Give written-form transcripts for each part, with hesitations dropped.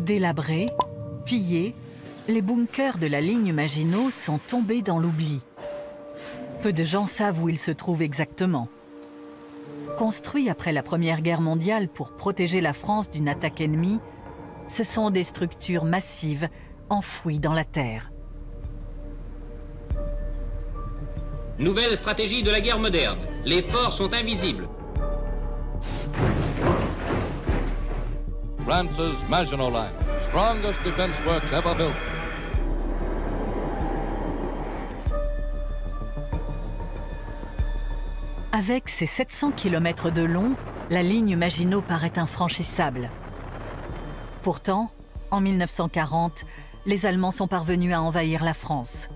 Délabrés, pillés, les bunkers de la ligne Maginot sont tombés dans l'oubli. Peu de gens savent où ils se trouvent exactement. Construits après la Première Guerre mondiale pour protéger la France d'une attaque ennemie, ce sont des structures massives enfouies dans la terre. Nouvelle stratégie de la guerre moderne. Les forts sont invisibles. France's Maginot Line, strongest defense works ever built. Avec ses 700 km de long, la ligne Maginot paraît infranchissable. Pourtant, en 1940, les Allemands sont parvenus à envahir la France.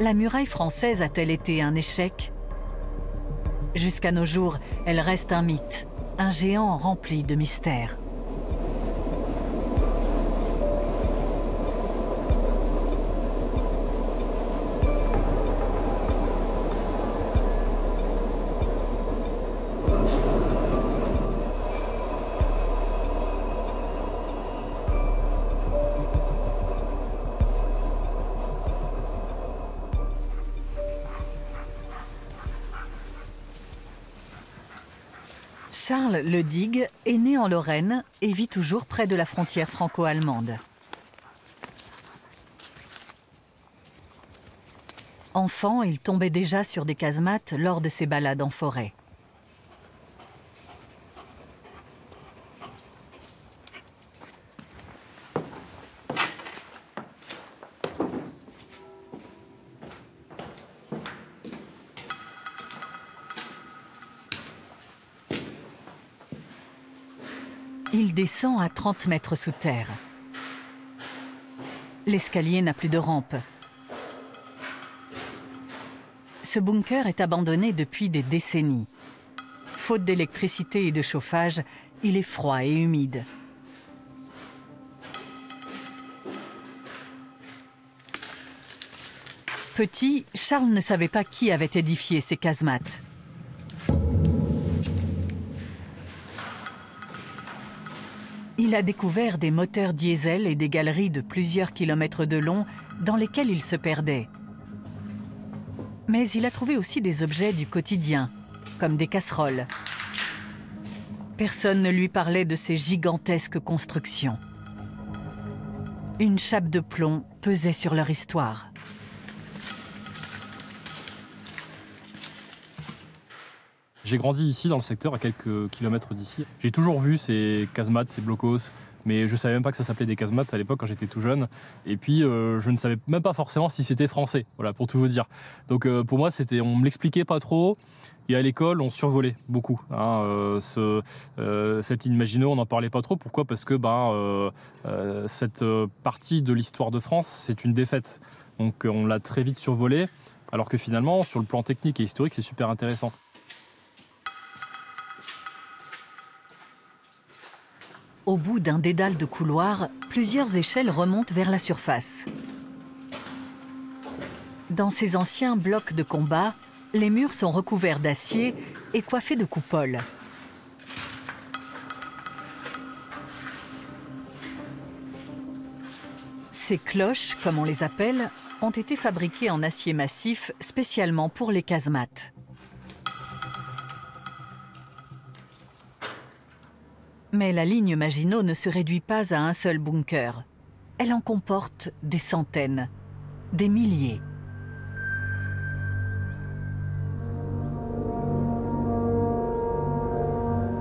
La muraille française a-t-elle été un échec? Jusqu'à nos jours, elle reste un mythe, un géant rempli de mystères. Charles Le Digue est né en Lorraine et vit toujours près de la frontière franco-allemande. Enfant, il tombait déjà sur des casemates lors de ses balades en forêt. Il descend à 30 mètres sous terre. L'escalier n'a plus de rampe. Ce bunker est abandonné depuis des décennies. Faute d'électricité et de chauffage, il est froid et humide. Petit, Charles ne savait pas qui avait édifié ces casemates. Il a découvert des moteurs diesel et des galeries de plusieurs kilomètres de long dans lesquelles il se perdait. Mais il a trouvé aussi des objets du quotidien, comme des casseroles. Personne ne lui parlait de ces gigantesques constructions. Une chape de plomb pesait sur leur histoire. J'ai grandi ici dans le secteur, à quelques kilomètres d'ici. J'ai toujours vu ces casemates, ces blocos, mais je ne savais même pas que ça s'appelait des casemates à l'époque quand j'étais tout jeune. Et puis je ne savais même pas forcément si c'était français, voilà, pour tout vous dire. Donc pour moi, on me l'expliquait pas trop. Et à l'école, on survolait beaucoup. Cette ligne Maginot, on n'en parlait pas trop. Pourquoi? Parce que cette partie de l'histoire de France, c'est une défaite. Donc on l'a très vite survolée, alors que finalement, sur le plan technique et historique, c'est super intéressant. Au bout d'un dédale de couloirs, plusieurs échelles remontent vers la surface. Dans ces anciens blocs de combat, les murs sont recouverts d'acier et coiffés de coupoles. Ces cloches, comme on les appelle, ont été fabriquées en acier massif spécialement pour les casemates. Mais la ligne Maginot ne se réduit pas à un seul bunker. Elle en comporte des centaines, des milliers.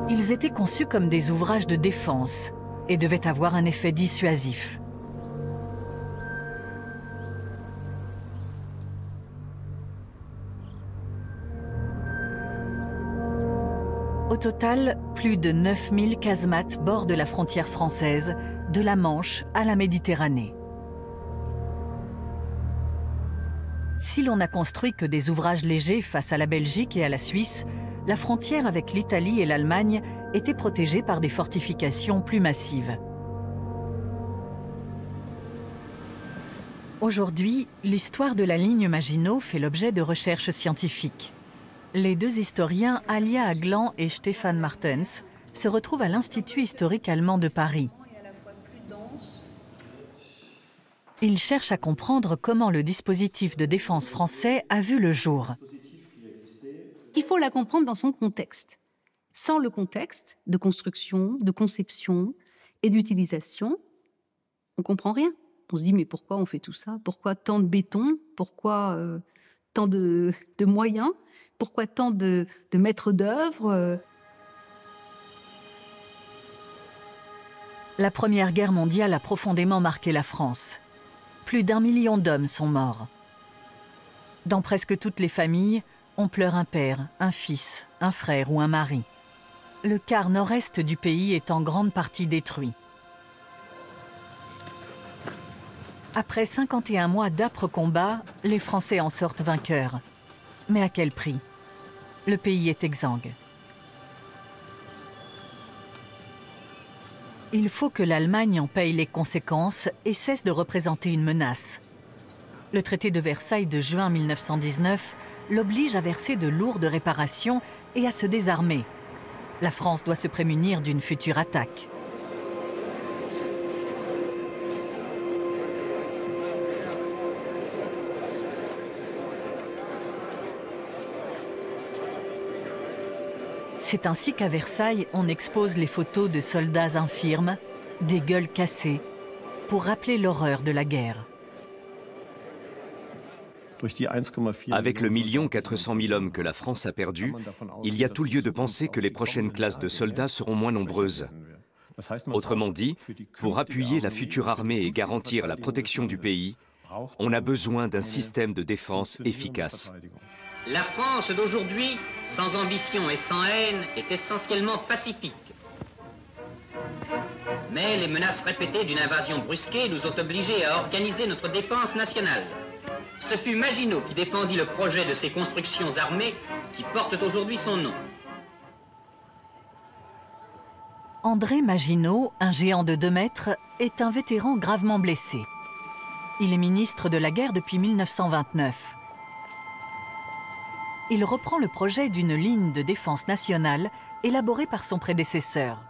Ils étaient conçus comme des ouvrages de défense et devaient avoir un effet dissuasif. Au total, plus de 9000 casemates bordent la frontière française, de la Manche à la Méditerranée. Si l'on n'a construit que des ouvrages légers face à la Belgique et à la Suisse, la frontière avec l'Italie et l'Allemagne était protégée par des fortifications plus massives. Aujourd'hui, l'histoire de la ligne Maginot fait l'objet de recherches scientifiques. Les deux historiens Alia Aglan et Stefan Martens se retrouvent à l'Institut historique allemand de Paris. Il cherche à comprendre comment le dispositif de défense français a vu le jour. Il faut la comprendre dans son contexte. Sans le contexte de construction, de conception et d'utilisation, on ne comprend rien. On se dit, mais pourquoi on fait tout ça? Pourquoi tant de béton? Pourquoi tant de moyens? Pourquoi tant de maîtres d'œuvre? La Première Guerre mondiale a profondément marqué la France. Plus d'1 million d'hommes sont morts. Dans presque toutes les familles, on pleure un père, un fils, un frère ou un mari. Le quart nord-est du pays est en grande partie détruit. Après 51 mois d'âpres combats, les Français en sortent vainqueurs. Mais à quel prix? Le pays est exsangue. Il faut que l'Allemagne en paye les conséquences et cesse de représenter une menace. Le traité de Versailles de juin 1919 l'oblige à verser de lourdes réparations et à se désarmer. La France doit se prémunir d'une future attaque. C'est ainsi qu'à Versailles, on expose les photos de soldats infirmes, des gueules cassées, pour rappeler l'horreur de la guerre. Avec le 1 400 000 hommes que la France a perdus, il y a tout lieu de penser que les prochaines classes de soldats seront moins nombreuses. Autrement dit, pour appuyer la future armée et garantir la protection du pays, on a besoin d'un système de défense efficace. La France d'aujourd'hui, sans ambition et sans haine, est essentiellement pacifique. Mais les menaces répétées d'une invasion brusquée nous ont obligés à organiser notre défense nationale. Ce fut Maginot qui défendit le projet de ces constructions armées qui portent aujourd'hui son nom. André Maginot, un géant de 2 mètres, est un vétéran gravement blessé. Il est ministre de la guerre depuis 1929. Il reprend le projet d'une ligne de défense nationale élaborée par son prédécesseur.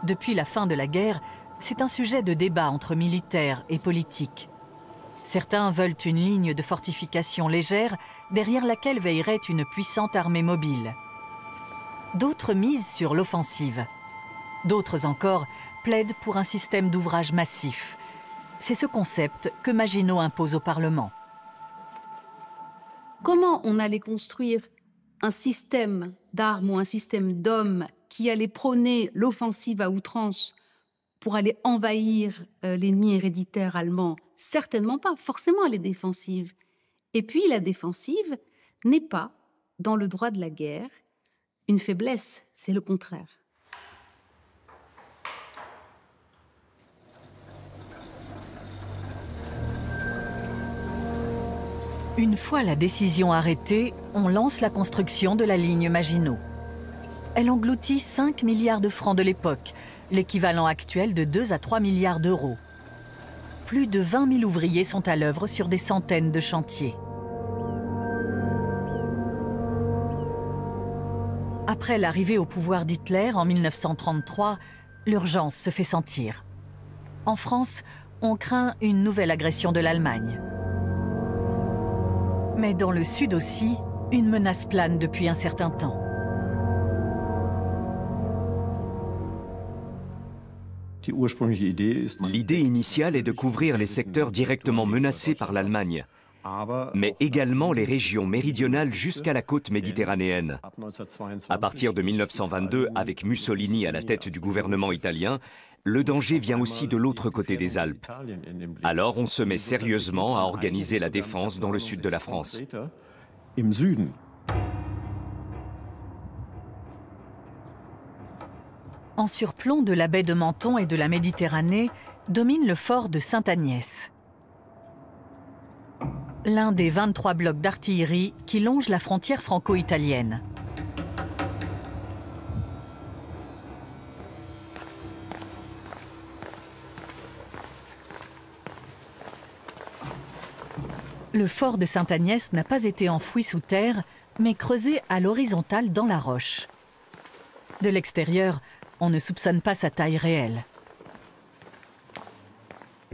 Depuis la fin de la guerre, c'est un sujet de débat entre militaires et politiques. Certains veulent une ligne de fortification légère derrière laquelle veillerait une puissante armée mobile. D'autres misent sur l'offensive. D'autres encore plaident pour un système d'ouvrage massif. C'est ce concept que Maginot impose au Parlement. Comment on allait construire un système d'armes ou un système d'hommes qui allait prôner l'offensive à outrance pour aller envahir l'ennemi héréditaire allemand? Certainement pas, forcément elle est défensive. Et puis la défensive n'est pas, dans le droit de la guerre, une faiblesse, c'est le contraire. Une fois la décision arrêtée, on lance la construction de la ligne Maginot. Elle engloutit 5 milliards de francs de l'époque, l'équivalent actuel de 2 à 3 milliards d'euros. Plus de 20 000 ouvriers sont à l'œuvre sur des centaines de chantiers. Après l'arrivée au pouvoir d'Hitler en 1933, l'urgence se fait sentir. En France, on craint une nouvelle agression de l'Allemagne. Mais dans le Sud aussi, une menace plane depuis un certain temps. L'idée initiale est de couvrir les secteurs directement menacés par l'Allemagne, mais également les régions méridionales jusqu'à la côte méditerranéenne. À partir de 1922, avec Mussolini à la tête du gouvernement italien, le danger vient aussi de l'autre côté des Alpes. Alors on se met sérieusement à organiser la défense dans le sud de la France. En surplomb de la baie de Menton et de la Méditerranée, domine le fort de Sainte-Agnès. L'un des 23 blocs d'artillerie qui longent la frontière franco-italienne. Le fort de Sainte-Agnès n'a pas été enfoui sous terre, mais creusé à l'horizontale dans la roche. De l'extérieur, on ne soupçonne pas sa taille réelle.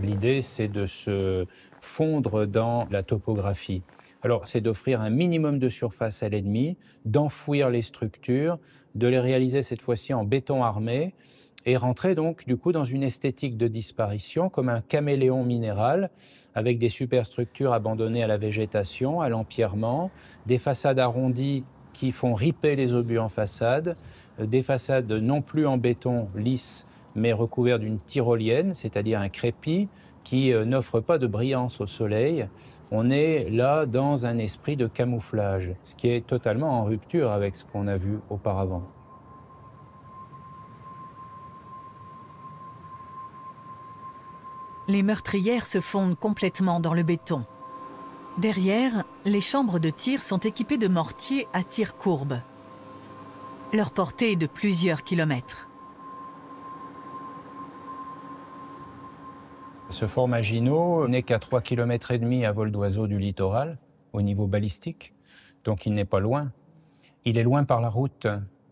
L'idée, c'est de se fondre dans la topographie. Alors, c'est d'offrir un minimum de surface à l'ennemi, d'enfouir les structures, de les réaliser cette fois-ci en béton armé et rentrer donc du coup dans une esthétique de disparition comme un caméléon minéral avec des superstructures abandonnées à la végétation, à l'empierrement, des façades arrondies qui font riper les obus en façade, des façades non plus en béton lisse mais recouvertes d'une tyrolienne, c'est-à-dire un crépi qui n'offre pas de brillance au soleil. On est là dans un esprit de camouflage, ce qui est totalement en rupture avec ce qu'on a vu auparavant. Les meurtrières se fondent complètement dans le béton. Derrière, les chambres de tir sont équipées de mortiers à tir courbe. Leur portée est de plusieurs kilomètres. Ce fort Maginot n'est qu'à 3,5 km à vol d'oiseau du littoral, au niveau balistique, donc il n'est pas loin. Il est loin par la route,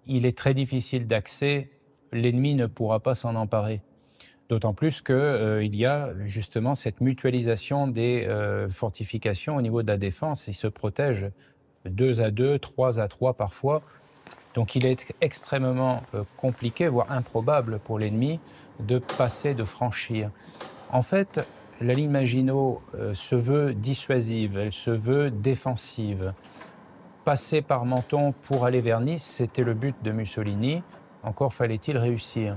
il est très difficile d'accès, l'ennemi ne pourra pas s'en emparer. D'autant plus qu'il y a justement cette mutualisation des fortifications au niveau de la défense. Ils se protègent 2 à 2, 3 à 3 parfois. Donc il est extrêmement compliqué, voire improbable pour l'ennemi de passer, de franchir. En fait, la ligne Maginot se veut dissuasive, elle se veut défensive. Passer par Menton pour aller vers Nice, c'était le but de Mussolini. Encore fallait-il réussir.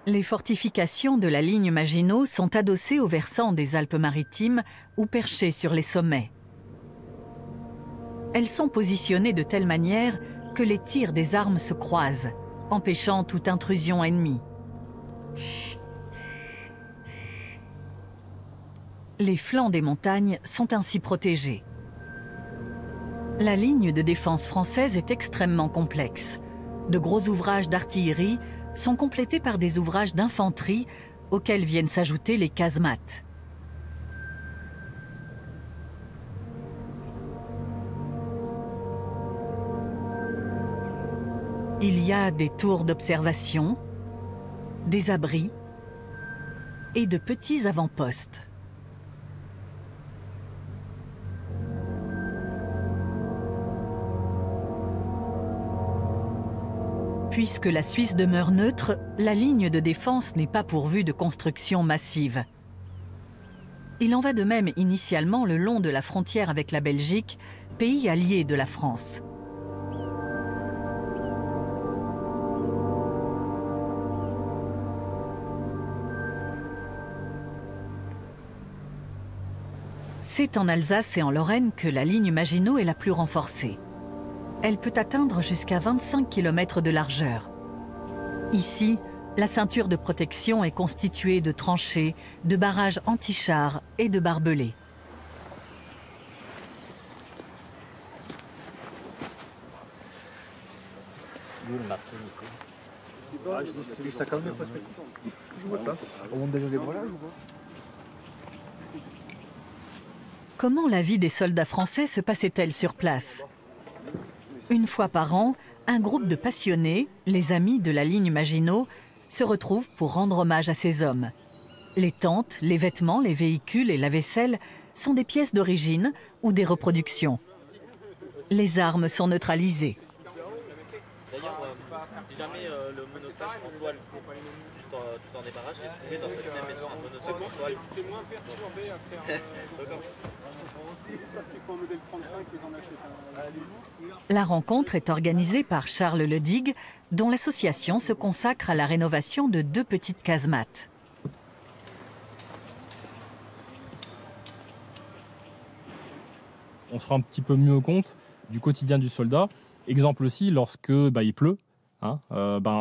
Les fortifications de la ligne Maginot sont adossées au versant des Alpes-Maritimes ou perchées sur les sommets. Elles sont positionnées de telle manière que les tirs des armes se croisent, empêchant toute intrusion ennemie. Les flancs des montagnes sont ainsi protégés. La ligne de défense française est extrêmement complexe. De gros ouvrages d'artillerie sont complétés par des ouvrages d'infanterie auxquels viennent s'ajouter les casemates. Il y a des tours d'observation, des abris et de petits avant-postes. Puisque la Suisse demeure neutre, la ligne de défense n'est pas pourvue de constructions massives. Il en va de même initialement le long de la frontière avec la Belgique, pays allié de la France. C'est en Alsace et en Lorraine que la ligne Maginot est la plus renforcée. Elle peut atteindre jusqu'à 25 km de largeur. Ici, la ceinture de protection est constituée de tranchées, de barrages anti-chars et de barbelés. Comment la vie des soldats français se passait-elle sur place ? Une fois par an, un groupe de passionnés, les amis de la ligne Maginot, se retrouvent pour rendre hommage à ces hommes. Les tentes, les vêtements, les véhicules et la vaisselle sont des pièces d'origine ou des reproductions. Les armes sont neutralisées. D'ailleurs, si jamais le monosac en toile, tout en débarrage, j'ai trouvé dans cette même maison un monosac en toile. C'est moins perturbé à faire... La rencontre est organisée par Charles Ledig, dont l'association se consacre à la rénovation de 2 petites casemates. On se rend un petit peu mieux compte du quotidien du soldat. Exemple aussi, lorsque il pleut, ça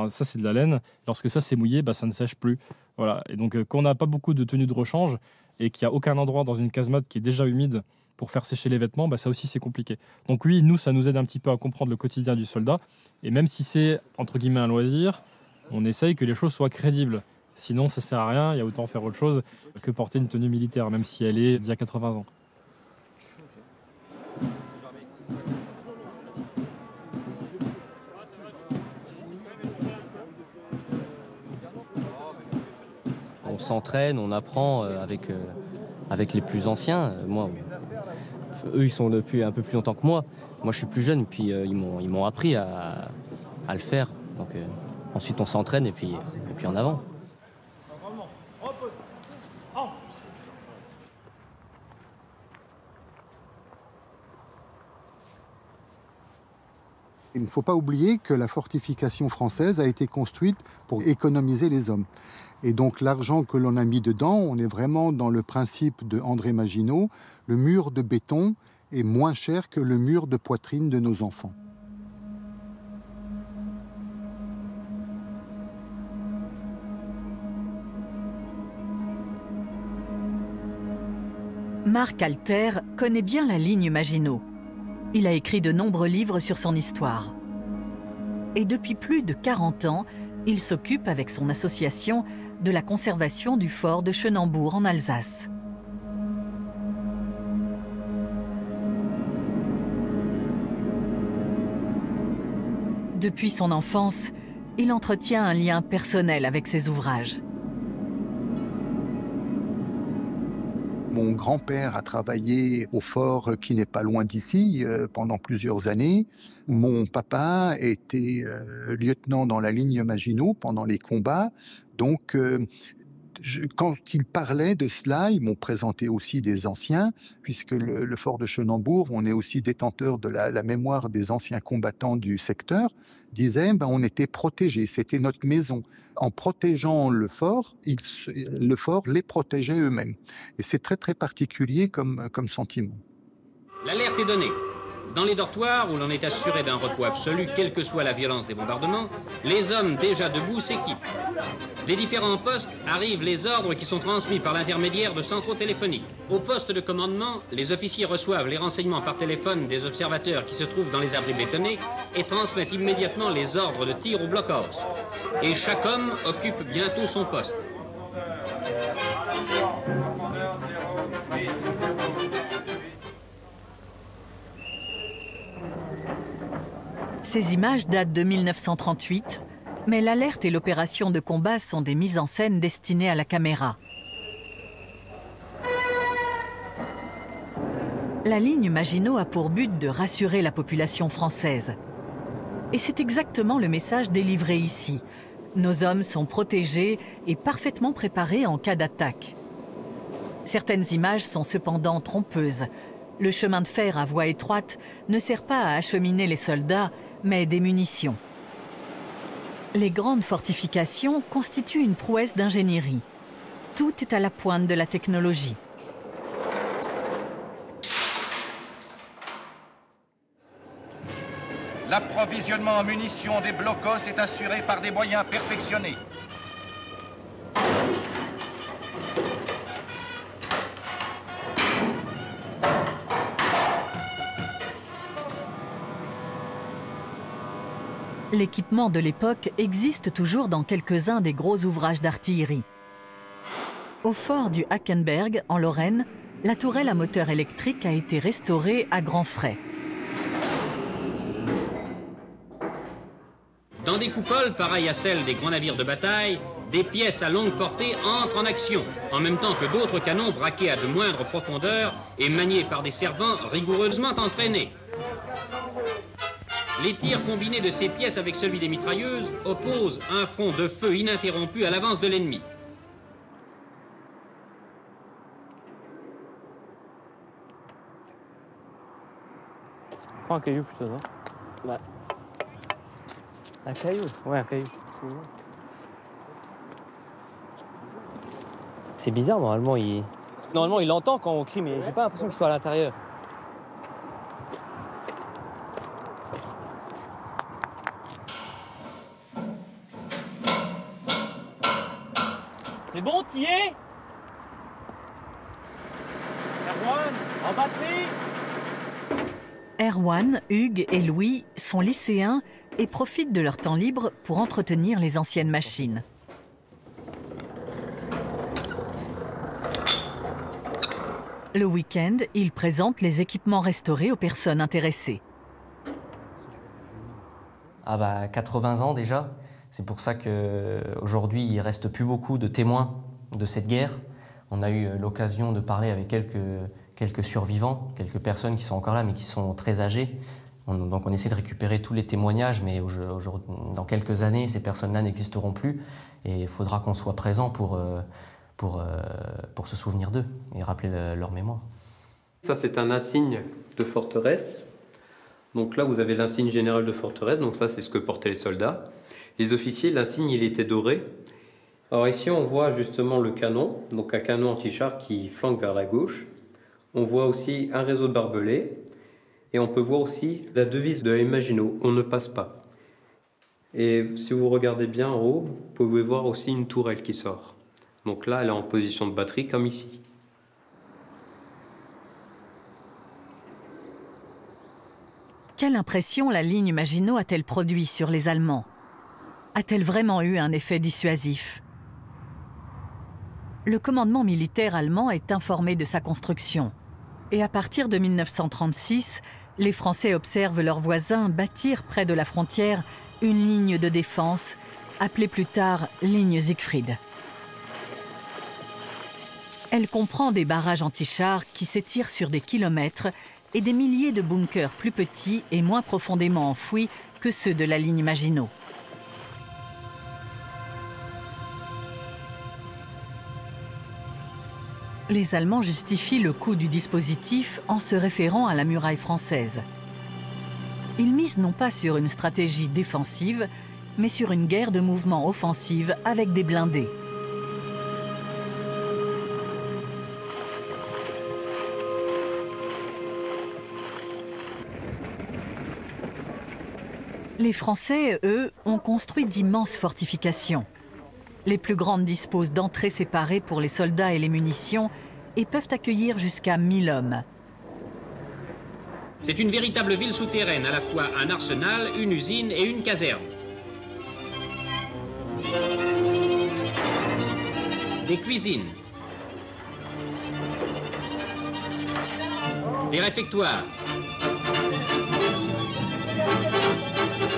c'est de la laine. Lorsque ça c'est mouillé, ça ne sèche plus. Voilà. Et donc quand on n'a pas beaucoup de tenues de rechange et qu'il n'y a aucun endroit dans une casemate qui est déjà humide pour faire sécher les vêtements, ça aussi c'est compliqué. Donc oui, nous, ça nous aide un petit peu à comprendre le quotidien du soldat. Et même si c'est, entre guillemets, un loisir, On essaye que les choses soient crédibles. Sinon, ça sert à rien, il y a autant faire autre chose que porter une tenue militaire, même si elle est d'il y a 80 ans. On s'entraîne, on apprend avec les plus anciens. Moi, eux, ils sont depuis un peu plus longtemps que moi. Moi, je suis plus jeune, puis ils m'ont appris à le faire. Donc, ensuite, on s'entraîne et puis en avant. Il ne faut pas oublier que la fortification française a été construite pour économiser les hommes. Et donc l'argent que l'on a mis dedans, on est vraiment dans le principe de André Maginot, le mur de béton est moins cher que le mur de poitrine de nos enfants. Marc Alter connaît bien la ligne Maginot. Il a écrit de nombreux livres sur son histoire. Et depuis plus de 40 ans, il s'occupe avec son association de la conservation du fort de Chenambourg en Alsace. Depuis son enfance, il entretient un lien personnel avec ses ouvrages. Mon grand-père a travaillé au fort qui n'est pas loin d'ici pendant plusieurs années. Mon papa était lieutenant dans la ligne Maginot pendant les combats. Donc, quand ils parlaient de cela, ils m'ont présenté aussi des anciens, puisque le fort de Chenambourg, on est aussi détenteur de la mémoire des anciens combattants du secteur, disaient on était protégés, c'était notre maison. En protégeant le fort les protégeait eux-mêmes. Et c'est très très particulier comme sentiment. L'alerte est donnée. Dans les dortoirs, où l'on est assuré d'un repos absolu, quelle que soit la violence des bombardements, les hommes déjà debout s'équipent. Les différents postes arrivent les ordres qui sont transmis par l'intermédiaire de centraux téléphoniques. Au poste de commandement, les officiers reçoivent les renseignements par téléphone des observateurs qui se trouvent dans les abris bétonnés et transmettent immédiatement les ordres de tir au blockhaus. Et chaque homme occupe bientôt son poste. Ces images datent de 1938, mais l'alerte et l'opération de combat sont des mises en scène destinées à la caméra. La ligne Maginot a pour but de rassurer la population française. Et c'est exactement le message délivré ici. Nos hommes sont protégés et parfaitement préparés en cas d'attaque. Certaines images sont cependant trompeuses. Le chemin de fer à voie étroite ne sert pas à acheminer les soldats, mais des munitions. Les grandes fortifications constituent une prouesse d'ingénierie. Tout est à la pointe de la technologie. L'approvisionnement en munitions des blocos est assuré par des moyens perfectionnés. L'équipement de l'époque existe toujours dans quelques-uns des gros ouvrages d'artillerie. Au fort du Hackenberg, en Lorraine, la tourelle à moteur électrique a été restaurée à grands frais. Dans des coupoles pareilles à celles des grands navires de bataille, des pièces à longue portée entrent en action, en même temps que d'autres canons braqués à de moindres profondeurs et maniés par des servants rigoureusement entraînés. Les tirs combinés de ces pièces avec celui des mitrailleuses opposent un front de feu ininterrompu à l'avance de l'ennemi. Prends un caillou plutôt, non? Ouais. Un caillou? Ouais, un caillou. C'est bizarre, normalement il entend quand on crie, mais j'ai pas l'impression qu'il soit à l'intérieur. C'est bon, t'y es? Erwan, en batterie? Erwan, Hugues et Louis sont lycéens et profitent de leur temps libre pour entretenir les anciennes machines. Le week-end, ils présentent les équipements restaurés aux personnes intéressées. Ah bah 80 ans déjà, c'est pour ça qu'aujourd'hui il ne reste plus beaucoup de témoins de cette guerre. On a eu l'occasion de parler avec quelques survivants, quelques personnes qui sont encore là mais qui sont très âgées. Donc on essaie de récupérer tous les témoignages, mais dans quelques années ces personnes-là n'existeront plus et il faudra qu'on soit présent pour se souvenir d'eux et rappeler leur mémoire. Ça c'est un insigne de forteresse. Donc là, vous avez l'insigne général de forteresse, donc ça, c'est ce que portaient les soldats. Les officiers, l'insigne, il était doré. Alors ici, on voit justement le canon, donc un canon anti-char qui flanque vers la gauche. On voit aussi un réseau de barbelés. Et on peut voir aussi la devise de la ligne Maginot, on ne passe pas. Et si vous regardez bien en haut, vous pouvez voir aussi une tourelle qui sort. Donc là, elle est en position de batterie, comme ici. Quelle impression la ligne Maginot a-t-elle produit sur les Allemands? A-t-elle vraiment eu un effet dissuasif? Le commandement militaire allemand est informé de sa construction. Et à partir de 1936, les Français observent leurs voisins bâtir près de la frontière une ligne de défense, appelée plus tard ligne Siegfried. Elle comprend des barrages anti-chars qui s'étirent sur des kilomètres et des milliers de bunkers plus petits et moins profondément enfouis que ceux de la ligne Maginot. Les Allemands justifient le coût du dispositif en se référant à la muraille française. Ils misent non pas sur une stratégie défensive, mais sur une guerre de mouvement offensive avec des blindés. Les Français, eux, ont construit d'immenses fortifications. Les plus grandes disposent d'entrées séparées pour les soldats et les munitions et peuvent accueillir jusqu'à 1000 hommes. C'est une véritable ville souterraine, à la fois un arsenal, une usine et une caserne. Des cuisines. Des réfectoires.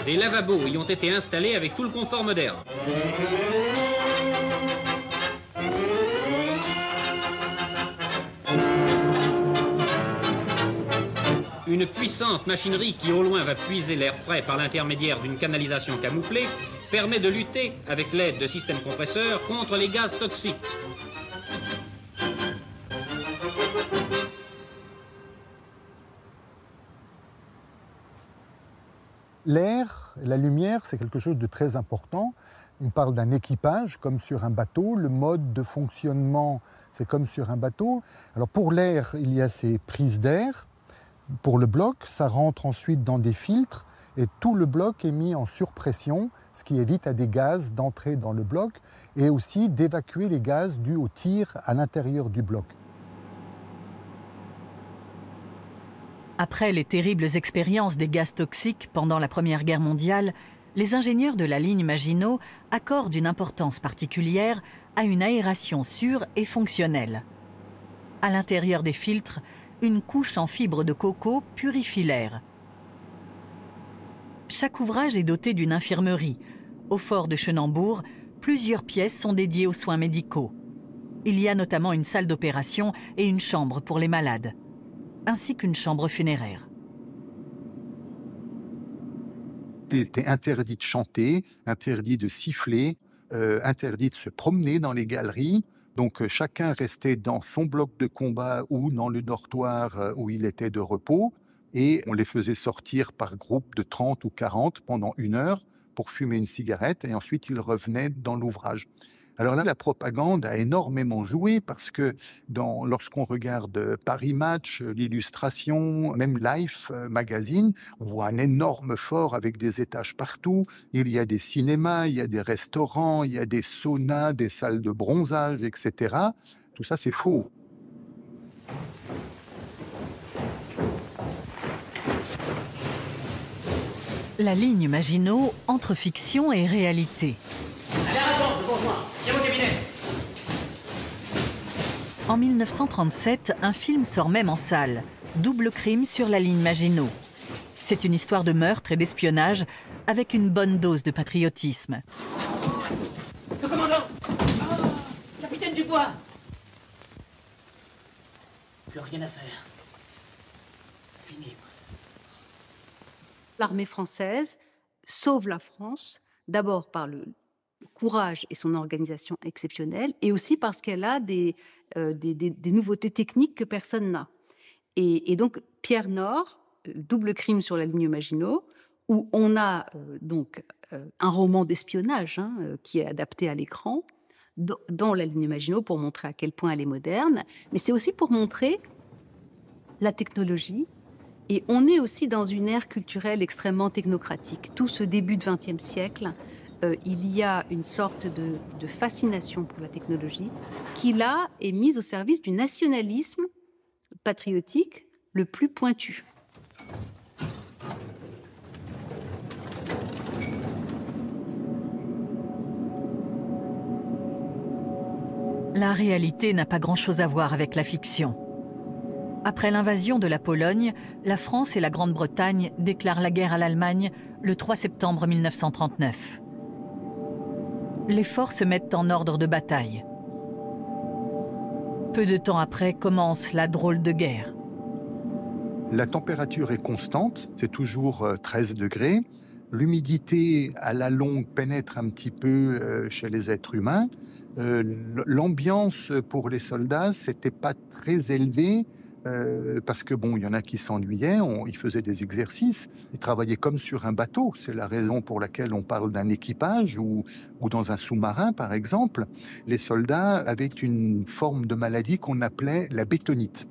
Des lavabos y ont été installés avec tout le confort moderne. Une puissante machinerie qui au loin va puiser l'air frais par l'intermédiaire d'une canalisation camouflée permet de lutter, avec l'aide de systèmes compresseurs, contre les gaz toxiques. L'air, la lumière, c'est quelque chose de très important. On parle d'un équipage, comme sur un bateau. Le mode de fonctionnement, c'est comme sur un bateau. Alors pour l'air, il y a ces prises d'air. Pour le bloc, ça rentre ensuite dans des filtres et tout le bloc est mis en surpression, ce qui évite à des gaz d'entrer dans le bloc et aussi d'évacuer les gaz dus au tir à l'intérieur du bloc. Après les terribles expériences des gaz toxiques pendant la Première Guerre mondiale, les ingénieurs de la ligne Maginot accordent une importance particulière à une aération sûre et fonctionnelle. À l'intérieur des filtres, une couche en fibre de coco purifie l'air. Chaque ouvrage est doté d'une infirmerie. Au fort de Chenambourg, plusieurs pièces sont dédiées aux soins médicaux. Il y a notamment une salle d'opération et une chambre pour les malades, ainsi qu'une chambre funéraire. Il était interdit de chanter, interdit de siffler, interdit de se promener dans les galeries. Donc chacun restait dans son bloc de combat ou dans le dortoir où il était de repos. Et on les faisait sortir par groupe de 30 ou 40 pendant 1 heure pour fumer une cigarette. Et ensuite, ils revenaient dans l'ouvrage. Alors là, la propagande a énormément joué parce que lorsqu'on regarde Paris Match, l'Illustration, même Life Magazine, on voit un énorme fort avec des étages partout. Il y a des cinémas, il y a des restaurants, il y a des saunas, des salles de bronzage, etc. Tout ça, c'est faux. La ligne Maginot entre fiction et réalité. Allez, attends, devant moi. Viens au cabinet. En 1937, un film sort même en salle, Double crime sur la ligne Maginot. C'est une histoire de meurtre et d'espionnage avec une bonne dose de patriotisme. Le commandant. Capitaine Dubois. Plus rien à faire. Fini. L'armée française sauve la France, d'abord par le courage et son organisation exceptionnelle, et aussi parce qu'elle a des nouveautés techniques que personne n'a. Et donc, Pierre Nord, Double crime sur la ligne Maginot, où on a un roman d'espionnage qui est adapté à l'écran, dans la ligne Maginot, pour montrer à quel point elle est moderne, mais c'est aussi pour montrer la technologie. Et on est aussi dans une ère culturelle extrêmement technocratique. Tout ce début du XXe siècle, il y a une sorte de fascination pour la technologie qui, là, est mise au service du nationalisme patriotique le plus pointu. La réalité n'a pas grand-chose à voir avec la fiction. Après l'invasion de la Pologne, la France et la Grande-Bretagne déclarent la guerre à l'Allemagne le 3 septembre 1939. Les forces se mettent en ordre de bataille. Peu de temps après commence la drôle de guerre. La température est constante, c'est toujours 13 degrés. L'humidité, à la longue, pénètre un petit peu chez les êtres humains. L'ambiance pour les soldats, c'était pas très élevé. Parce que bon, il y en a qui s'ennuyaient, ils faisaient des exercices, ils travaillaient comme sur un bateau. C'est la raison pour laquelle on parle d'un équipage ou dans un sous-marin, par exemple. Les soldats avaient une forme de maladie qu'on appelait la bétonite.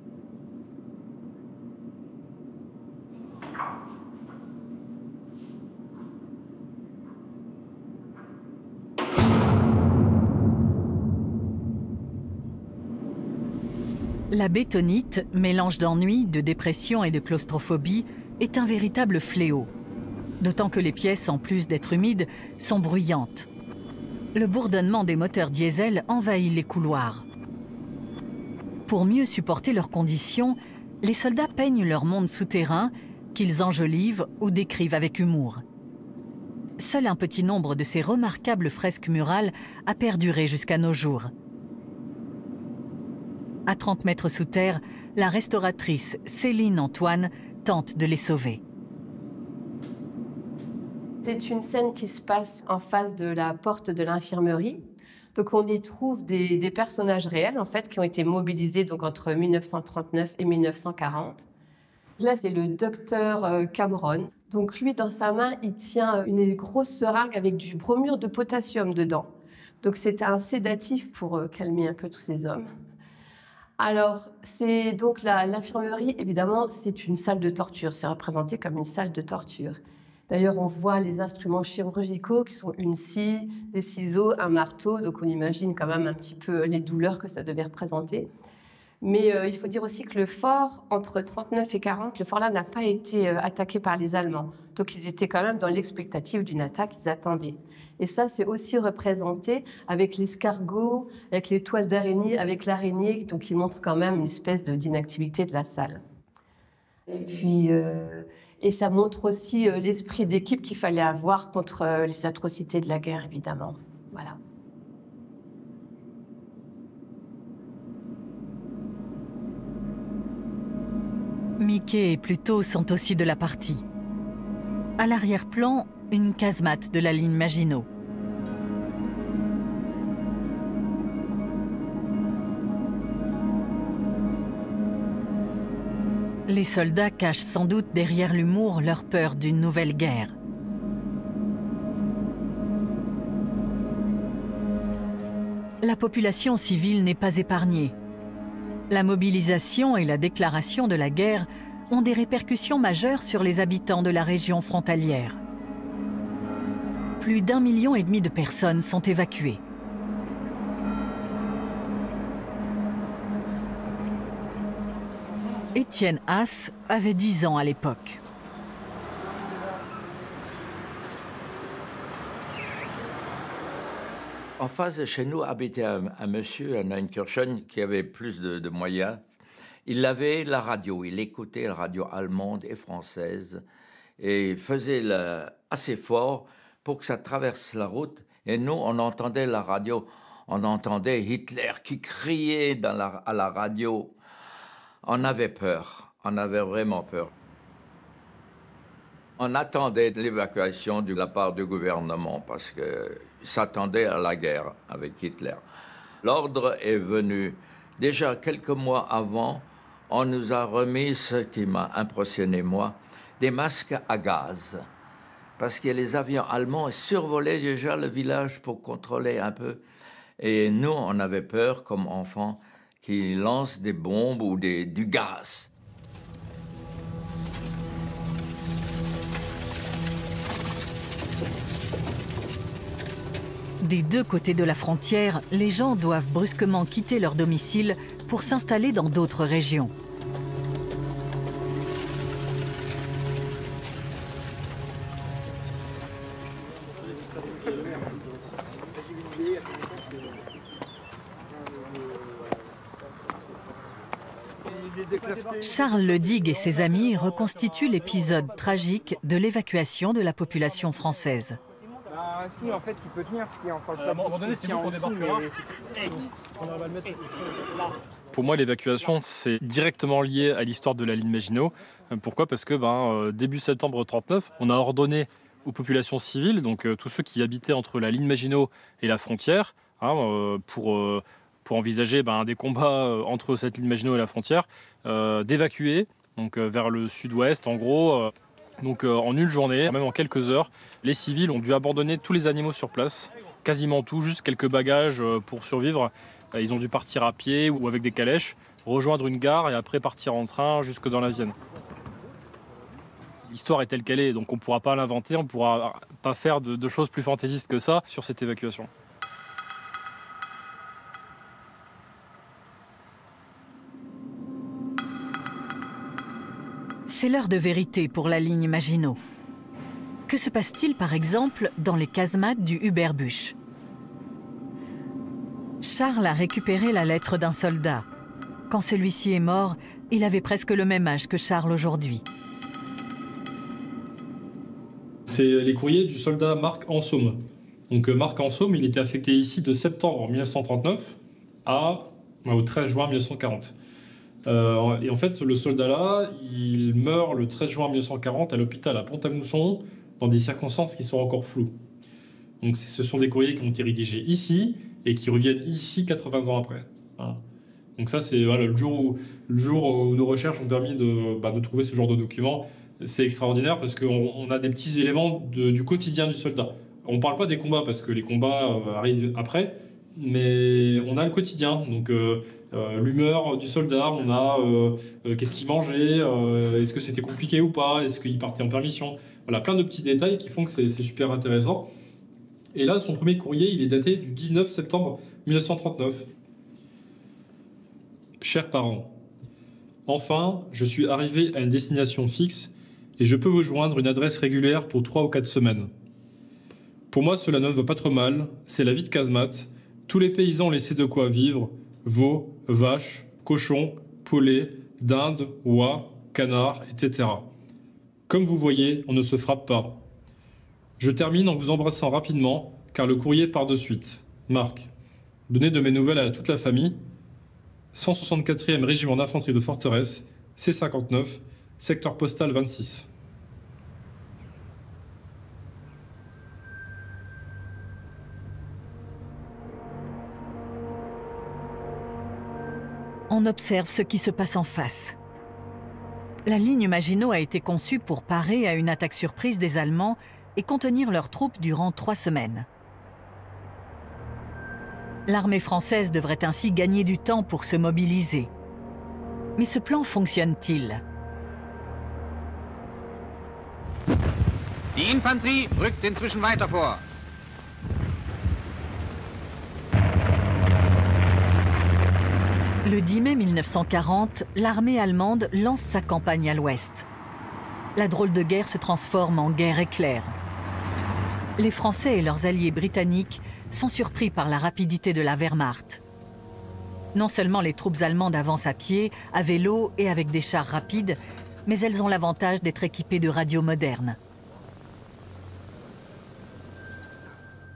La bétonite, mélange d'ennui, de dépression et de claustrophobie, est un véritable fléau. D'autant que les pièces, en plus d'être humides, sont bruyantes. Le bourdonnement des moteurs diesel envahit les couloirs. Pour mieux supporter leurs conditions, les soldats peignent leur monde souterrain, qu'ils enjolivent ou décrivent avec humour. Seul un petit nombre de ces remarquables fresques murales a perduré jusqu'à nos jours. À 30 mètres sous terre, la restauratrice Céline Antoine tente de les sauver. C'est une scène qui se passe en face de la porte de l'infirmerie. Donc on y trouve des personnages réels en fait, qui ont été mobilisés donc, entre 1939 et 1940. Là, c'est le docteur Cameron. Donc lui, dans sa main, il tient une grosse seringue avec du bromure de potassium dedans. Donc c'est un sédatif pour calmer un peu tous ces hommes. Alors, c'est donc l'infirmerie, évidemment, c'est une salle de torture. C'est représenté comme une salle de torture. D'ailleurs, on voit les instruments chirurgicaux qui sont une scie, des ciseaux, un marteau. Donc, on imagine quand même un petit peu les douleurs que ça devait représenter. Mais il faut dire aussi que le fort, entre 39 et 40, le fort là n'a pas été attaqué par les Allemands. Donc, ils étaient quand même dans l'expectative d'une attaque, ils attendaient. Et ça, c'est aussi représenté avec l'escargot, avec les toiles d'araignée, avec l'araignée, donc qui montre quand même une espèce d'inactivité de la salle. Et puis, et ça montre aussi l'esprit d'équipe qu'il fallait avoir contre les atrocités de la guerre, évidemment. Voilà. Mickey et Pluto sont aussi de la partie. À l'arrière-plan, une casemate de la ligne Maginot. Les soldats cachent sans doute derrière l'humour leur peur d'une nouvelle guerre. La population civile n'est pas épargnée. La mobilisation et la déclaration de la guerre ont des répercussions majeures sur les habitants de la région frontalière. Plus d'1,5 million de personnes sont évacuées. Étienne Haas avait 10 ans à l'époque. En face de chez nous habitait un monsieur, un Einkirchen, qui avait plus de moyens. Il avait la radio, il écoutait la radio allemande et française et faisait assez fort pour que ça traverse la route. Et nous, on entendait la radio, on entendait Hitler qui criait à la radio. On avait peur, on avait vraiment peur. On attendait l'évacuation de la part du gouvernement parce qu'ils s'attendaient à la guerre avec Hitler. L'ordre est venu déjà quelques mois avant. On nous a remis, ce qui m'a impressionné moi, des masques à gaz. Parce que les avions allemands survolaient déjà le village pour contrôler un peu. Et nous, on avait peur, comme enfants, qu'ils lancent des bombes ou du gaz. Des deux côtés de la frontière, les gens doivent brusquement quitter leur domicile pour s'installer dans d'autres régions. Charles Ledigue et ses amis reconstituent l'épisode tragique de l'évacuation de la population française. Si, en fait, il peut tenir, parce qu'il y a encore le Pour moi, l'évacuation, c'est directement lié à l'histoire de la ligne Maginot. Pourquoi ? Parce que début septembre 1939, on a ordonné aux populations civiles, donc tous ceux qui habitaient entre la ligne Maginot et la frontière, pour envisager des combats entre cette ligne Maginot et la frontière, d'évacuer vers le sud-ouest, en gros. Donc en une journée, même en quelques heures, les civils ont dû abandonner tous les animaux sur place, quasiment tout, juste quelques bagages pour survivre. Ils ont dû partir à pied ou avec des calèches, rejoindre une gare et après partir en train jusque dans la Vienne. L'histoire est telle qu'elle est, donc on ne pourra pas l'inventer, on ne pourra pas faire de choses plus fantaisistes que ça sur cette évacuation. C'est l'heure de vérité pour la ligne Maginot. Que se passe-t-il par exemple dans les casemates du Hubert-Busch? Charles a récupéré la lettre d'un soldat. Quand celui-ci est mort, il avait presque le même âge que Charles aujourd'hui. C'est les courriers du soldat Marc Ansaume. Donc Marc Ansaume, il était affecté ici de septembre 1939 au 13 juin 1940. Et en fait, le soldat-là, il meurt le 13 juin 1940 à l'hôpital à Pont-à-Mousson dans des circonstances qui sont encore floues. Donc ce sont des courriers qui ont été rédigés ici et qui reviennent ici 80 ans après. Donc ça, c'est le jour où nos recherches ont permis de trouver ce genre de documents. C'est extraordinaire parce qu'on a des petits éléments du quotidien du soldat. On ne parle pas des combats parce que les combats arrivent après, mais on a le quotidien. Donc l'humeur du soldat, on a qu'est-ce qu'il mangeait, est-ce que c'était compliqué ou pas, est-ce qu'il partait en permission. Voilà, plein de petits détails qui font que c'est super intéressant. Et là, son premier courrier, il est daté du 19 septembre 1939. Chers parents, enfin, je suis arrivé à une destination fixe et je peux vous joindre une adresse régulière pour 3 ou 4 semaines. Pour moi, cela ne va pas trop mal, c'est la vie de casemate. Tous les paysans ont laissé de quoi vivre, veaux, vaches, cochons, poulets, dindes, oies, canards, etc. Comme vous voyez, on ne se frappe pas. Je termine en vous embrassant rapidement, car le courrier part de suite. Marc, donnez de mes nouvelles à toute la famille. 164e régiment d'infanterie de forteresse, C59, secteur postal 26. On observe ce qui se passe en face. La ligne Maginot a été conçue pour parer à une attaque surprise des Allemands et contenir leurs troupes durant 3 semaines. L'armée française devrait ainsi gagner du temps pour se mobiliser. Mais ce plan fonctionne-t-il? Die Infanterie rückt inzwischen weiter vor. Le 10 mai 1940, l'armée allemande lance sa campagne à l'ouest. La drôle de guerre se transforme en guerre éclair. les Français et leurs alliés britanniques sont surpris par la rapidité de la Wehrmacht. Non seulement les troupes allemandes avancent à pied, à vélo et avec des chars rapides, mais elles ont l'avantage d'être équipées de radios modernes.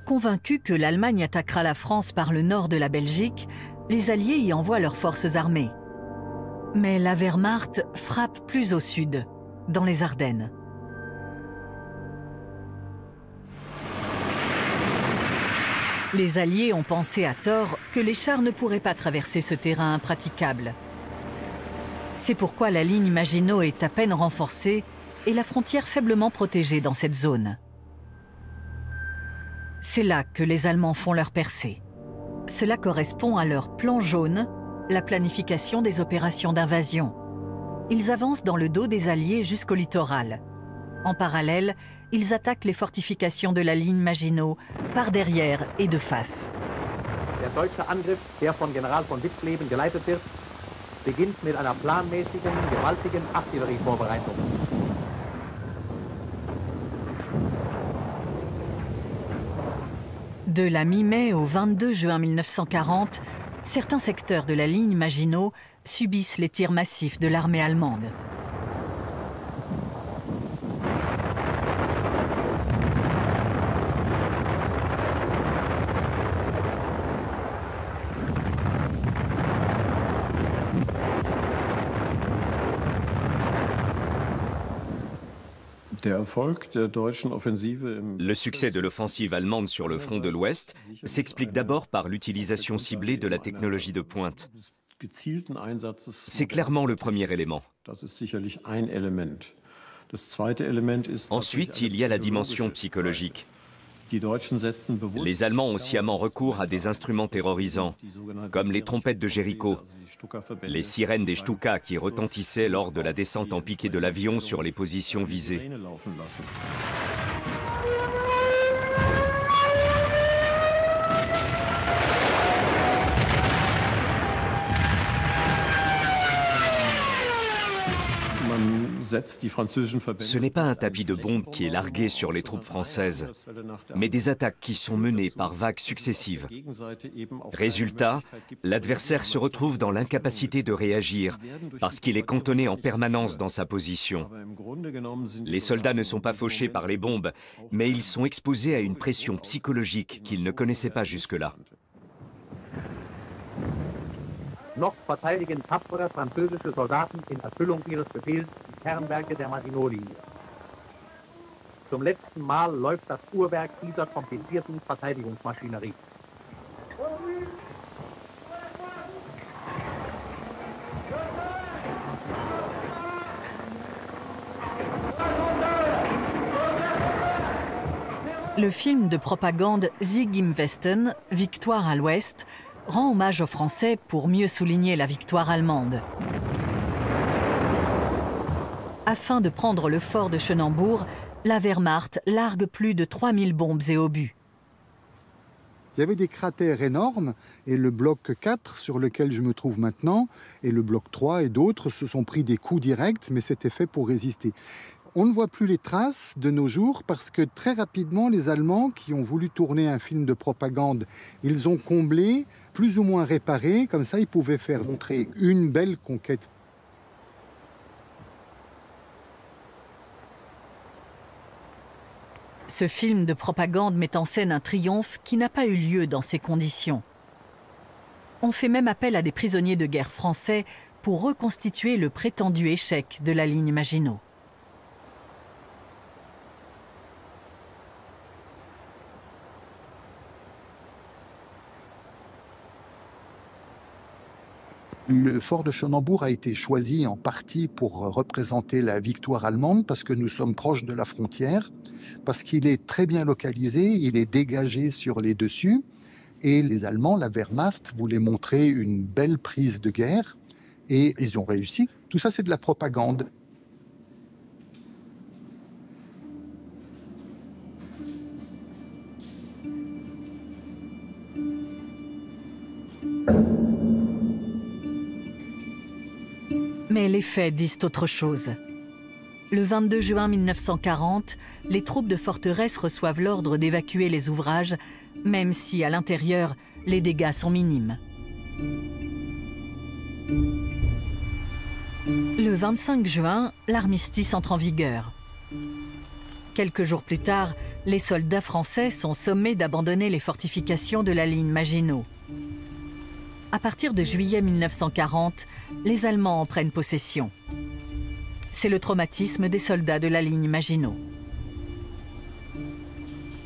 Convaincus que l'Allemagne attaquera la France par le nord de la Belgique, les Alliés y envoient leurs forces armées. Mais la Wehrmacht frappe plus au sud, dans les Ardennes. Les Alliés ont pensé à tort que les chars ne pourraient pas traverser ce terrain impraticable. C'est pourquoi la ligne Maginot est à peine renforcée et la frontière faiblement protégée dans cette zone. C'est là que les Allemands font leur percée. Cela correspond à leur plan jaune, la planification des opérations d'invasion. Ils avancent dans le dos des Alliés jusqu'au littoral. En parallèle, ils attaquent les fortifications de la ligne Maginot par derrière et de face. Der deutsche Angriff, der von General von Witzleben geleitet wird, beginnt mit einer planmäßigen, gewaltigen Artillerievorbereitung. De la mi-mai au 22 juin 1940, certains secteurs de la ligne Maginot subissent les tirs massifs de l'armée allemande. Le succès de l'offensive allemande sur le front de l'Ouest s'explique d'abord par l'utilisation ciblée de la technologie de pointe. C'est clairement le premier élément. Ensuite, il y a la dimension psychologique. Les Allemands ont sciemment recours à des instruments terrorisants, comme les trompettes de Jéricho, les sirènes des Stuka qui retentissaient lors de la descente en piqué de l'avion sur les positions visées. Ce n'est pas un tapis de bombes qui est largué sur les troupes françaises, mais des attaques qui sont menées par vagues successives. Résultat, l'adversaire se retrouve dans l'incapacité de réagir parce qu'il est cantonné en permanence dans sa position. Les soldats ne sont pas fauchés par les bombes, mais ils sont exposés à une pression psychologique qu'ils ne connaissaient pas jusque-là. Noch verteidigen tapfere französische Soldaten in Erfüllung ihres Befehls die Kernwerke der Maginot-Linie. Zum letzten Mal läuft das Uhrwerk dieser komplizierten Verteidigungsmaschinerie. Le film de propagande Sieg im Westen, Victoire à l'Ouest, rend hommage aux Français pour mieux souligner la victoire allemande. Afin de prendre le fort de Chenambourg, la Wehrmacht largue plus de 3000 bombes et obus. Il y avait des cratères énormes et le bloc 4 sur lequel je me trouve maintenant et le bloc 3 et d'autres se sont pris des coups directs, mais c'était fait pour résister. On ne voit plus les traces de nos jours parce que très rapidement, les Allemands qui ont voulu tourner un film de propagande, ils ont comblé, plus ou moins réparé, comme ça ils pouvaient faire montrer une belle conquête. Ce film de propagande met en scène un triomphe qui n'a pas eu lieu dans ces conditions. On fait même appel à des prisonniers de guerre français pour reconstituer le prétendu échec de la ligne Maginot. Le fort de Chenambourg a été choisi en partie pour représenter la victoire allemande parce que nous sommes proches de la frontière, parce qu'il est très bien localisé, il est dégagé sur les dessus et les Allemands, la Wehrmacht, voulaient montrer une belle prise de guerre et ils ont réussi. Tout ça, c'est de la propagande. Mais les faits disent autre chose. Le 22 juin 1940, les troupes de forteresse reçoivent l'ordre d'évacuer les ouvrages, même si à l'intérieur, les dégâts sont minimes. Le 25 juin, l'armistice entre en vigueur. Quelques jours plus tard, les soldats français sont sommés d'abandonner les fortifications de la ligne Maginot. À partir de juillet 1940, les Allemands en prennent possession. C'est le traumatisme des soldats de la ligne Maginot.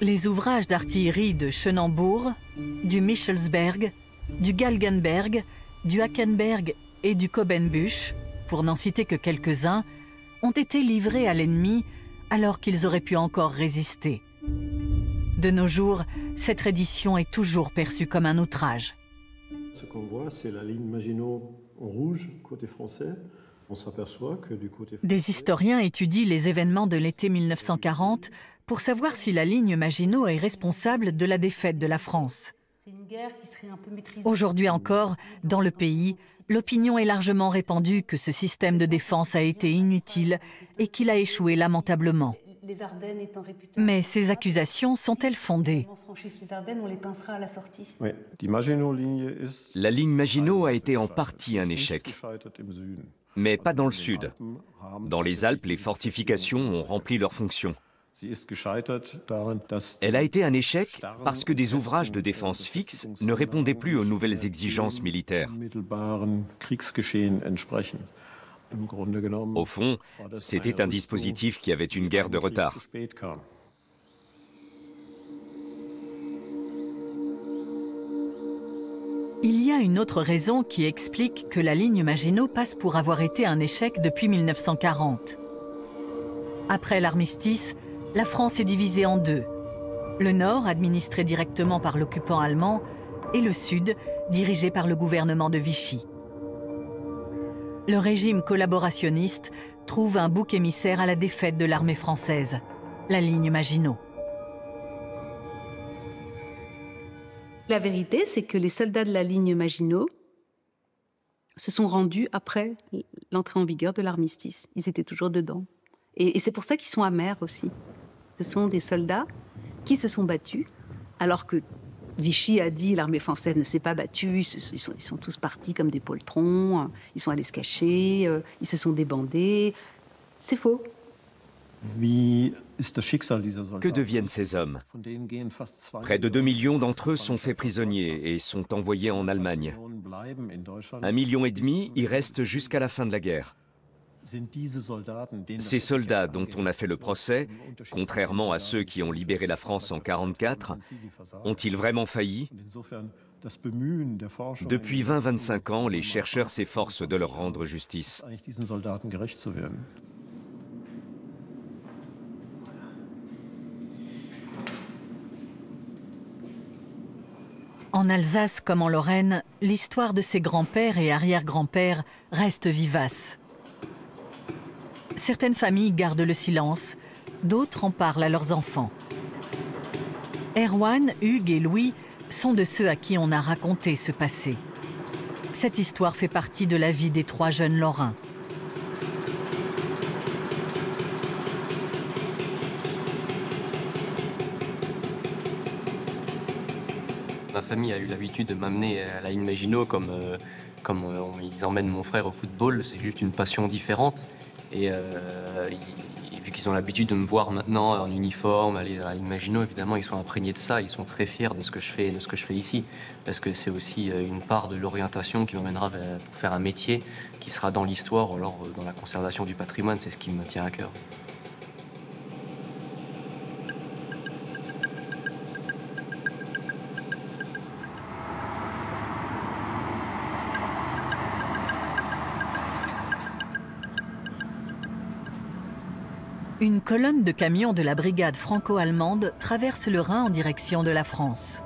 Les ouvrages d'artillerie de Schönenbourg, du Michelsberg, du Galgenberg, du Hackenberg et du Kobenbusch, pour n'en citer que quelques-uns, ont été livrés à l'ennemi alors qu'ils auraient pu encore résister. De nos jours, cette reddition est toujours perçue comme un outrage. Ce qu'on voit, c'est la ligne Maginot en rouge, côté français. On s'aperçoit que du côté français... Des historiens étudient les événements de l'été 1940 pour savoir si la ligne Maginot est responsable de la défaite de la France. Aujourd'hui encore, dans le pays, l'opinion est largement répandue que ce système de défense a été inutile et qu'il a échoué lamentablement. Mais ces accusations sont-elles fondées? La ligne Maginot a été en partie un échec, mais pas dans le sud. Dans les Alpes, les fortifications ont rempli leur fonction. Elle a été un échec parce que des ouvrages de défense fixes ne répondaient plus aux nouvelles exigences militaires. Au fond, c'était un dispositif qui avait une guerre de retard. Il y a une autre raison qui explique que la ligne Maginot passe pour avoir été un échec depuis 1940. Après l'armistice, la France est divisée en deux. Le nord, administré directement par l'occupant allemand, et le sud, dirigé par le gouvernement de Vichy. Le régime collaborationniste trouve un bouc émissaire à la défaite de l'armée française, la ligne Maginot. La vérité, c'est que les soldats de la ligne Maginot se sont rendus après l'entrée en vigueur de l'armistice. Ils étaient toujours dedans. Et c'est pour ça qu'ils sont amers aussi. Ce sont des soldats qui se sont battus, alors que Vichy a dit l'armée française ne s'est pas battue, ils sont tous partis comme des poltrons, ils sont allés se cacher, ils se sont débandés. C'est faux. Que deviennent ces hommes? Près de 2 millions d'entre eux sont faits prisonniers et sont envoyés en Allemagne. 1,5 million y restent jusqu'à la fin de la guerre. Ces soldats dont on a fait le procès, contrairement à ceux qui ont libéré la France en 1944, ont-ils vraiment failli? Depuis 20-25 ans, les chercheurs s'efforcent de leur rendre justice. En Alsace comme en Lorraine, l'histoire de ses grands-pères et arrière-grands-pères reste vivace. Certaines familles gardent le silence, d'autres en parlent à leurs enfants. Erwan, Hugues et Louis sont de ceux à qui on a raconté ce passé. Cette histoire fait partie de la vie des 3 jeunes Lorrains. Ma famille a eu l'habitude de m'amener à la ligne Maginot comme ils emmènent mon frère au football. C'est juste une passion différente. Et vu qu'ils ont l'habitude de me voir maintenant en uniforme, aller à la ligne Maginot, évidemment, ils sont imprégnés de ça. Ils sont très fiers de ce que je fais, ici. Parce que c'est aussi une part de l'orientation qui m'emmènera pour faire un métier qui sera dans l'histoire, ou alors dans la conservation du patrimoine. C'est ce qui me tient à cœur. Une colonne de camions de la brigade franco-allemande traverse le Rhin en direction de la France.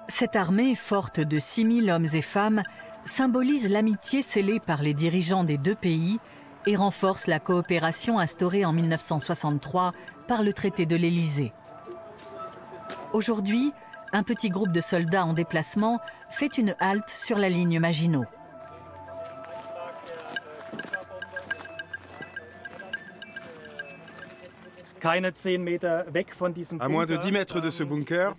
Cette armée, forte de 6 000 hommes et femmes, symbolise l'amitié scellée par les dirigeants des 2 pays et renforce la coopération instaurée en 1963 par le traité de l'Élysée. Aujourd'hui, un petit groupe de soldats en déplacement fait une halte sur la ligne Maginot. À moins de 10 mètres de ce bunker,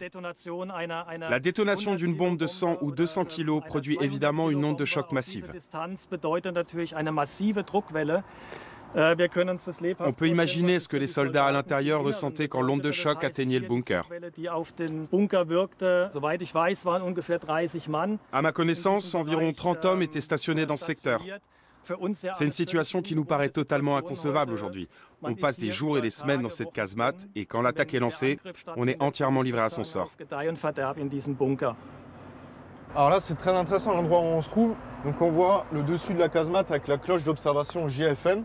la détonation d'une bombe de 100 ou 200 kg produit évidemment une onde de choc massive. On peut imaginer ce que les soldats à l'intérieur ressentaient quand l'onde de choc atteignait le bunker. À ma connaissance, environ 30 hommes étaient stationnés dans ce secteur. C'est une situation qui nous paraît totalement inconcevable aujourd'hui. On passe des jours et des semaines dans cette casemate et quand l'attaque est lancée, on est entièrement livré à son sort. Alors là, c'est très intéressant l'endroit où on se trouve. Donc on voit le dessus de la casemate avec la cloche d'observation GFM.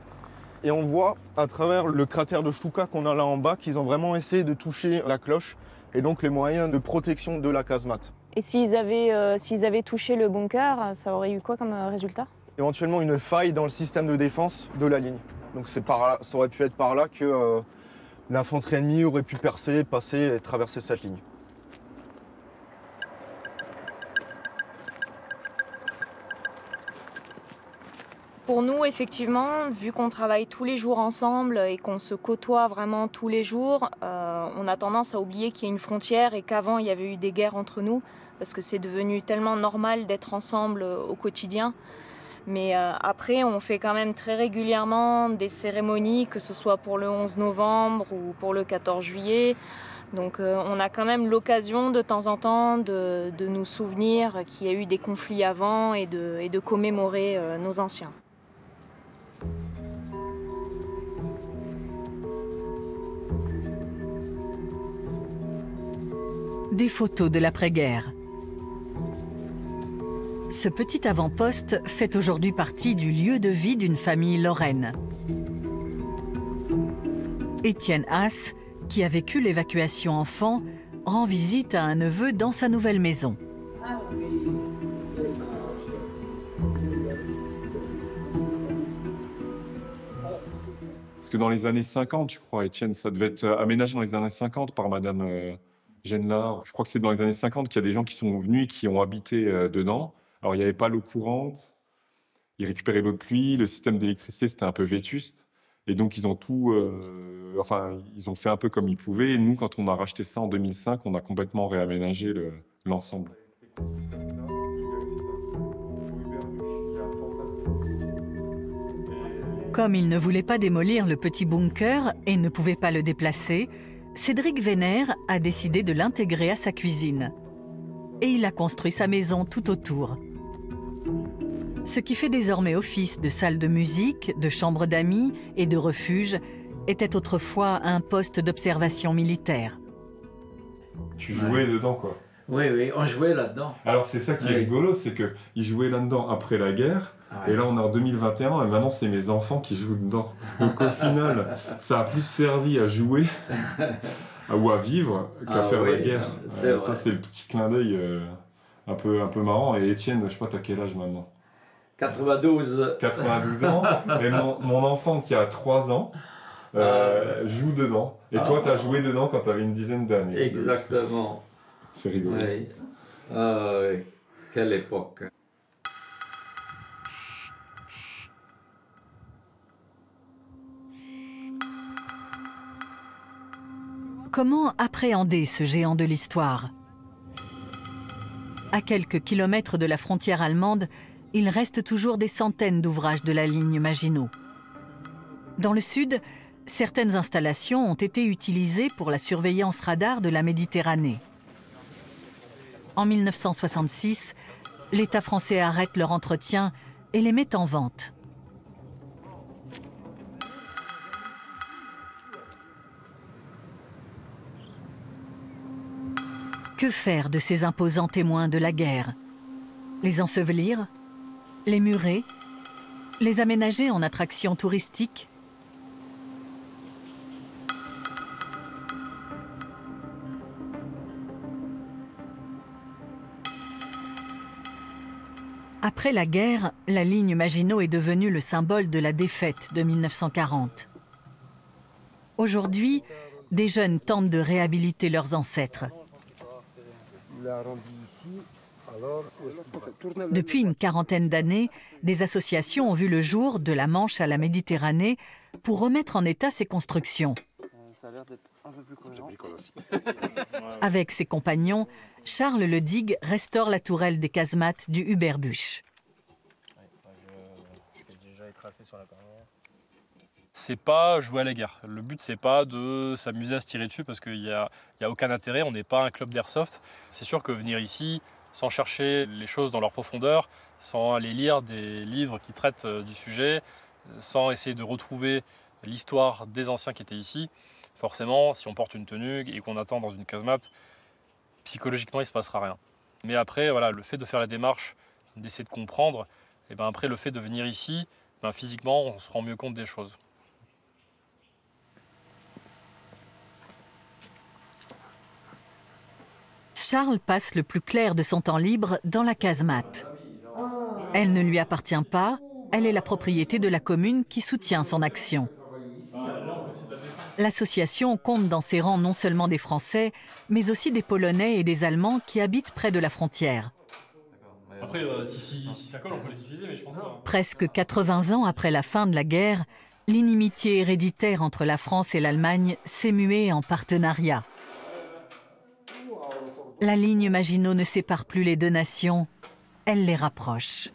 Et on voit à travers le cratère de Stuka qu'on a là en bas qu'ils ont vraiment essayé de toucher la cloche et donc les moyens de protection de la casemate. Et s'ils avaient touché le bunker, ça aurait eu quoi comme résultat? Éventuellement une faille dans le système de défense de la ligne. Donc c'est par là, ça aurait pu être par là que l'infanterie ennemie aurait pu percer, passer et traverser cette ligne. Pour nous, effectivement, vu qu'on travaille tous les jours ensemble et qu'on se côtoie vraiment tous les jours, on a tendance à oublier qu'il y a une frontière et qu'avant il y avait eu des guerres entre nous, parce que c'est devenu tellement normal d'être ensemble au quotidien. Mais après, on fait quand même très régulièrement des cérémonies, que ce soit pour le 11 novembre ou pour le 14 juillet. Donc on a quand même l'occasion de temps en temps de nous souvenir qu'il y a eu des conflits avant et de commémorer nos anciens. Des photos de l'après-guerre. Ce petit avant-poste fait aujourd'hui partie du lieu de vie d'une famille lorraine. Étienne Haas, qui a vécu l'évacuation enfant, rend visite à un neveu dans sa nouvelle maison. Parce que dans les années 50, je crois, Étienne, ça devait être aménagé dans les années 50 par Madame Genelard. Je crois que c'est dans les années 50 qu'il y a des gens qui sont venus et qui ont habité dedans. Alors, il n'y avait pas l'eau courante, ils récupéraient l'eau de pluie, le système d'électricité, c'était un peu vétuste. Et donc, ils ont tout... ils ont fait un peu comme ils pouvaient. Et nous, quand on a racheté ça en 2005, on a complètement réaménagé l'ensemble. Comme il ne voulait pas démolir le petit bunker et ne pouvait pas le déplacer, Cédric Vénère a décidé de l'intégrer à sa cuisine. Et il a construit sa maison tout autour. Ce qui fait désormais office de salle de musique, de chambre d'amis et de refuge était autrefois un poste d'observation militaire. Tu jouais dedans, quoi. Oui, on jouait là-dedans. Alors c'est ça qui est rigolo, c'est qu'ils jouaient là-dedans après la guerre, et là on est en 2021, et maintenant c'est mes enfants qui jouent dedans. Donc au final, ça a plus servi à jouer ou à vivre qu'à faire la guerre. Ça c'est le petit clin d'œil un peu marrant. Et Étienne, je sais pas, t'as quel âge maintenant? 92. 92 ans. Et mon enfant qui a 3 ans joue dedans. Et toi, tu as joué dedans quand tu avais une dizaine d'années. Exactement. C'est rigolo. Oui. Ah oui. Quelle époque. Comment appréhender ce géant de l'histoire? À quelques kilomètres de la frontière allemande, il reste toujours des centaines d'ouvrages de la ligne Maginot. Dans le sud, certaines installations ont été utilisées pour la surveillance radar de la Méditerranée. En 1966, l'État français arrête leur entretien et les met en vente. Que faire de ces imposants témoins de la guerre? Les ensevelir? Les murer? Les aménager en attractions touristiques? Après la guerre, la ligne Maginot est devenue le symbole de la défaite de 1940. Aujourd'hui, des jeunes tentent de réhabiliter leurs ancêtres. Depuis une quarantaine d'années, des associations ont vu le jour, de la Manche à la Méditerranée, pour remettre en état ces constructions. Ça a l'air d'être un peu plus cohérent. Avec ses compagnons, Charles Le Digue restaure la tourelle des casemates du Hubert-Busch. C'est pas jouer à la guerre. Le but, c'est pas de s'amuser à se tirer dessus parce qu'il y a aucun intérêt. On n'est pas un club d'airsoft. C'est sûr que venir ici, sans chercher les choses dans leur profondeur, sans aller lire des livres qui traitent du sujet, sans essayer de retrouver l'histoire des anciens qui étaient ici, forcément, si on porte une tenue et qu'on attend dans une casemate, psychologiquement, il ne se passera rien. Mais après, voilà, le fait de faire la démarche, d'essayer de comprendre, et ben après, le fait de venir ici, ben physiquement, on se rend mieux compte des choses. Charles passe le plus clair de son temps libre dans la casemate. Elle ne lui appartient pas, elle est la propriété de la commune qui soutient son action. L'association compte dans ses rangs non seulement des Français, mais aussi des Polonais et des Allemands qui habitent près de la frontière. Après, si ça colle, on peut les utiliser, mais je pense pas. Presque 80 ans après la fin de la guerre, l'inimitié héréditaire entre la France et l'Allemagne s'est muée en partenariat. La ligne Maginot ne sépare plus les deux nations, elle les rapproche.